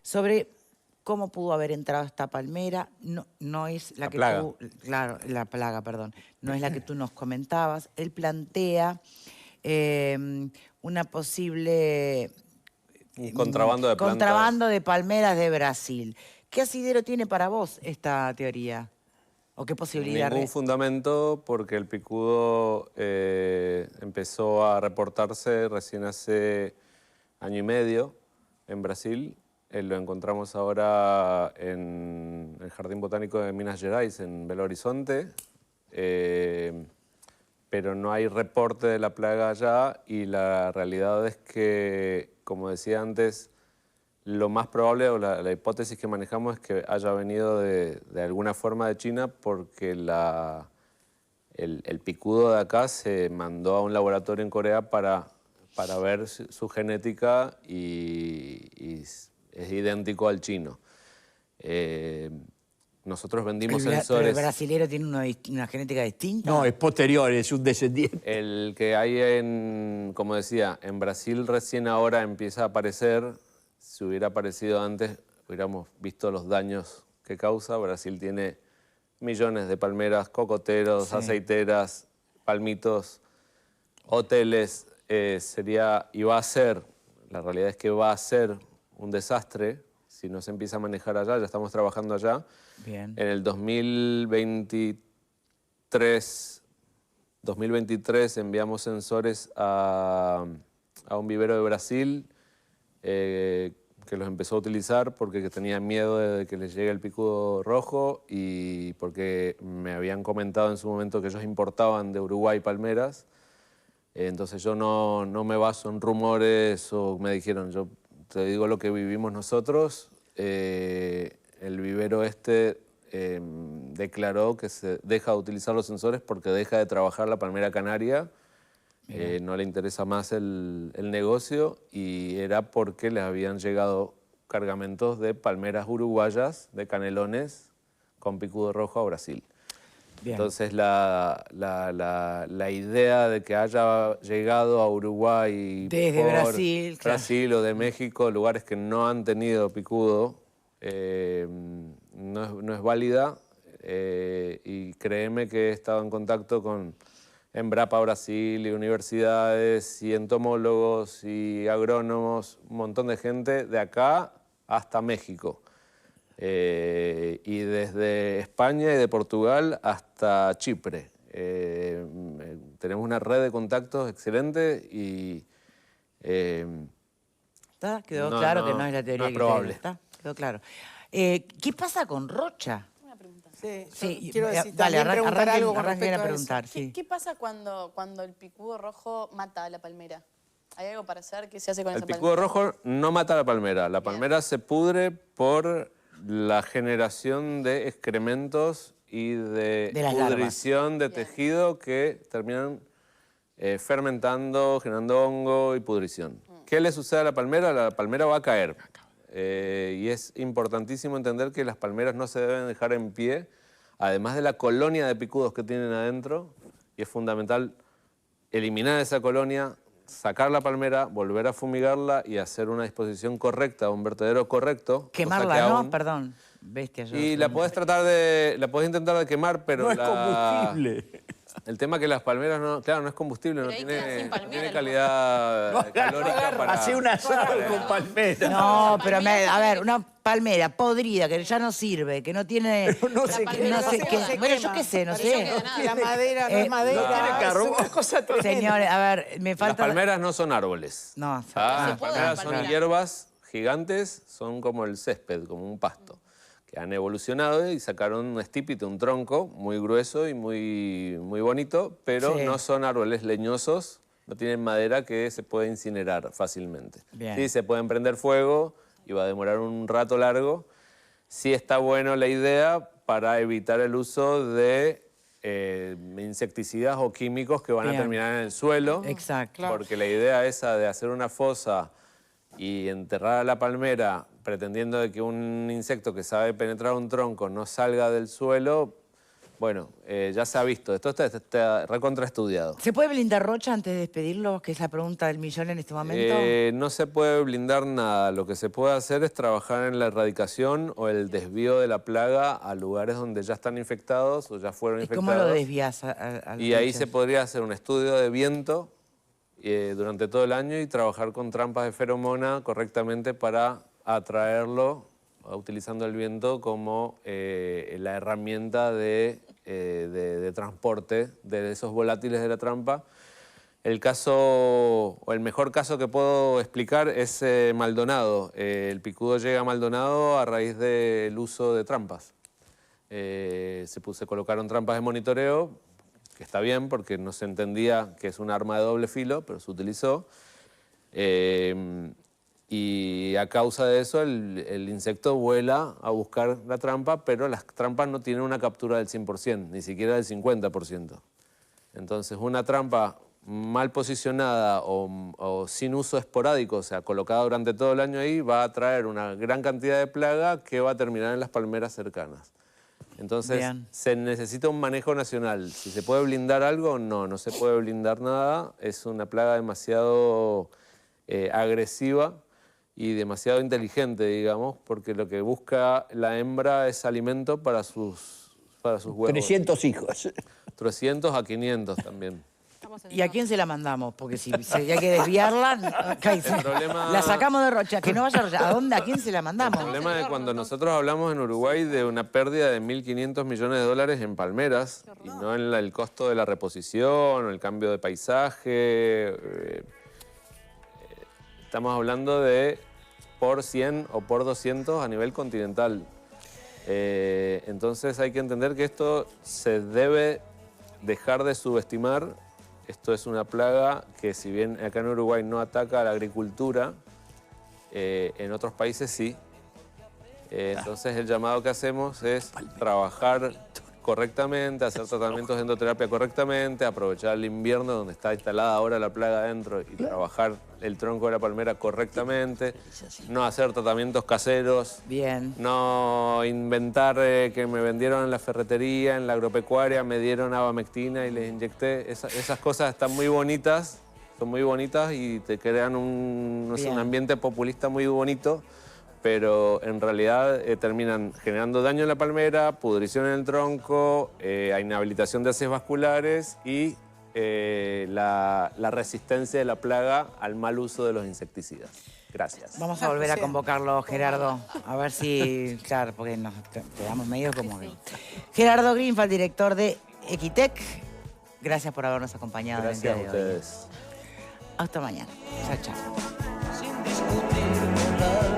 sobre cómo pudo haber entrado esta palmera. No es la que plaga. tú... Claro, la plaga, perdón. No es la que tú nos comentabas. Él plantea una posible... Un contrabando de plantas. Contrabando de palmeras de Brasil. ¿Qué asidero tiene para vos esta teoría? ¿O qué posibilidad? Ningún fundamento, porque el picudo empezó a reportarse recién hace año y medio en Brasil. Lo encontramos ahora en el Jardín Botánico de Minas Gerais, en Belo Horizonte. Pero no hay reporte de la plaga allá y la realidad es que, como decía antes, lo más probable o la hipótesis que manejamos es que haya venido de alguna forma de China porque el picudo de acá se mandó a un laboratorio en Corea para ver su genética y es idéntico al chino. Nosotros vendimos sensores... ¿Pero el brasilero tiene una genética distinta? No, es posterior, es un descendiente. El que hay como decía, en Brasil recién ahora empieza a aparecer. Si hubiera aparecido antes, hubiéramos visto los daños que causa. Brasil tiene millones de palmeras, cocoteros, aceiteras, palmitos, hoteles. Y va a ser, la realidad es que va a ser un desastre si no se empieza a manejar allá. Ya estamos trabajando allá. Bien. En el 2023 enviamos sensores a un vivero de Brasil que los empezó a utilizar porque tenía miedo de que les llegue el picudo rojo y porque me habían comentado en su momento que ellos importaban de Uruguay palmeras. Entonces yo no me baso en rumores o me dijeron, yo te digo lo que vivimos nosotros. El vivero declaró que se deja de utilizar los sensores porque deja de trabajar la palmera canaria. No le interesa más el negocio y era porque les habían llegado cargamentos de palmeras uruguayas, de canelones, con picudo rojo a Brasil. Bien. Entonces la idea de que haya llegado a Uruguay desde por Brasil o de México, lugares que no han tenido picudo, no es válida. Y créeme que he estado en contacto con Embrapa Brasil y universidades y entomólogos y agrónomos, un montón de gente de acá hasta México. Y desde España y de Portugal hasta Chipre. Tenemos una red de contactos excelente y... Quedó claro que no es la teoría no es probable. ¿Está? Quedó claro. ¿Qué pasa con Rocha? Una pregunta. Sí, quiero decir, dale, también preguntar algo con arranquen a respecto a preguntar. eso. Sí. ¿Qué pasa cuando el picudo rojo mata a la palmera? ¿Hay algo para hacer? ¿Qué se hace con esa palmera? El picudo rojo no mata a la palmera. La palmera se pudre por la generación de excrementos y de pudrición de tejido que terminan fermentando, generando hongo y pudrición. ¿Qué le sucede a la palmera? La palmera va a caer. Y es importantísimo entender que las palmeras no se deben dejar en pie, además de la colonia de picudos que tienen adentro, y es fundamental eliminar esa colonia, sacar la palmera, volver a fumigarla y hacer una disposición correcta, un vertedero correcto. Quemarla, ¿no? Perdón. Bestia, y la podés intentar de quemar, pero no es combustible. El tema es que las palmeras no es combustible, no tiene calidad calórica para... Hace un asado con palmeras. No, pero a ver, una palmera podrida que ya no sirve, que no tiene... Pero no sé qué. Bueno, yo qué sé, no sé. La madera no es madera, es una cosa tremenda. Señores, a ver, me falta... Las palmeras no son árboles. No, las palmeras son hierbas gigantes, son como el césped, como un pasto, que han evolucionado y sacaron un estípite, un tronco muy grueso y muy bonito, pero no son árboles leñosos, no tienen madera que se puede incinerar fácilmente. Sí, se pueden prender fuego y va a demorar un rato largo. Sí está bueno la idea para evitar el uso de insecticidas o químicos que van a terminar en el suelo. Exacto. Porque la idea esa de hacer una fosa y enterrar a la palmera pretendiendo de que un insecto que sabe penetrar un tronco no salga del suelo, Bueno, ya se ha visto. Esto está recontraestudiado. ¿Se puede blindar Rocha antes de despedirlo? Que es la pregunta del millón en este momento. No se puede blindar nada. Lo que se puede hacer es trabajar en la erradicación o el desvío de la plaga a lugares donde ya están infectados o ya fueron ¿Y infectados. cómo lo desvías al Y ahí bicho? se podría hacer un estudio de viento durante todo el año y trabajar con trampas de feromona correctamente para atraerlo, utilizando el viento como la herramienta de transporte de esos volátiles de la trampa. El caso, o el mejor caso que puedo explicar es Maldonado. El picudo llega a Maldonado a raíz del uso de trampas. Se colocaron trampas de monitoreo, que está bien porque no se entendía que es un arma de doble filo, pero se utilizó. Y a causa de eso el insecto vuela a buscar la trampa, pero las trampas no tienen una captura del 100%, ni siquiera del 50%. Entonces una trampa mal posicionada o sin uso esporádico, o sea, colocada durante todo el año ahí, va a traer una gran cantidad de plaga que va a terminar en las palmeras cercanas. Entonces se necesita un manejo nacional. Si se puede blindar algo, no se puede blindar nada. Es una plaga demasiado agresiva y demasiado inteligente, digamos, porque lo que busca la hembra es alimento para sus huevos. 300 hijos. 300 a 500 también. ¿Y a quién se la mandamos? Porque si hay que desviarla, la sacamos de Rocha, que no vaya a Rocha. ¿A dónde? ¿A quién se la mandamos? El problema es cuando nosotros hablamos en Uruguay de una pérdida de 1.500 millones de dólares en palmeras y no en el costo de la reposición o el cambio de paisaje. Estamos hablando de por 100 o por 200 a nivel continental. Entonces hay que entender que esto se debe dejar de subestimar. Esto es una plaga que, si bien acá en Uruguay no ataca a la agricultura, en otros países sí. Entonces el llamado que hacemos es trabajar correctamente, hacer tratamientos de endoterapia correctamente, aprovechar el invierno donde está instalada ahora la plaga adentro y trabajar el tronco de la palmera correctamente, no hacer tratamientos caseros, no inventar que me vendieron en la ferretería, en la agropecuaria, me dieron abamectina y les inyecté. Esas cosas están muy bonitas, son muy bonitas y te crean un ambiente populista muy bonito, pero en realidad terminan generando daño en la palmera, pudrición en el tronco, inhabilitación de haces vasculares y la resistencia de la plaga al mal uso de los insecticidas. Gracias. Vamos a volver a convocarlo, Gerardo, a ver si, claro, porque nos quedamos medio como que... Gerardo Greenfeld, director de Equitec, gracias por habernos acompañado. Gracias en el a día de hoy. ustedes. Hasta mañana. Chao, chao. Sin discutir